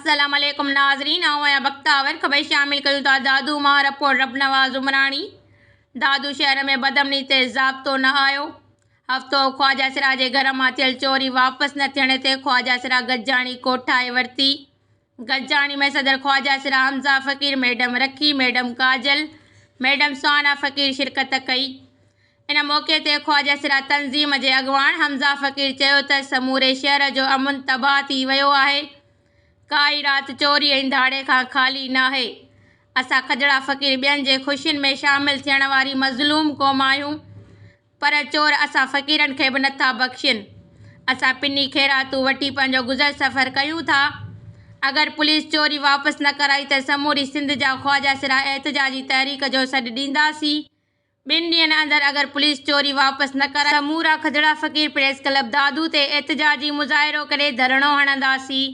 अस्सलाम वालेकुम नाज़रीन। आया बख्तावर ख़बर शामिल कयूं था दादू मां रिपोर्ट रब नवाज़ उमराणी। दादू शहर में बदमनी ते ज़ाब्तो न आयो। हफ़्तो ख्वाजा सिरा जे घर मां थियल चोरी वापसि न थियण ते ख्वाजा सिरा गजाणी कोठाए वरिती। गजाणी में सदर ख्वाजा सिरा हमज़ा फ़कीर, मैडम रखी, मैडम काजल, मैडम सुहाना फ़कीर शिरकत कई। इन मौक़े ते ख्वाजा सिरा तंज़ीम जे अॻवान हमज़ा फ़कीर चयो त समूरे शहर जो अमन तबाह थी वियो आहे। काई रात चोरी ऐं धाड़े खां ख़ाली न आहे। असां खजड़ा फ़कीर ॿियनि जे ख़ुशियुनि में शामिल थियण वारी मज़लूम क़ौम आहियूं, पर चोर असां फ़कीरनि खे बि नथा बख़्शिनि। असां पिनी ख़ैरातूं वठी पंहिंजो गुज़र सफ़र कयूं था। अगरि पुलिस चोरी वापसि न कराई त समूरी सिंध जा ख्वाजा सिरा एहतजाजी तहरीक जो सॾु ॾींदासीं। 2 ॾींहंनि अंदरि अगरि पुलिस चोरी वापसि न कराई समूरा खजड़ा फ़कीर प्रेस क्लब दादू ते एहतजाजी मुज़ाहिरो करे धरणो हणंदासीं।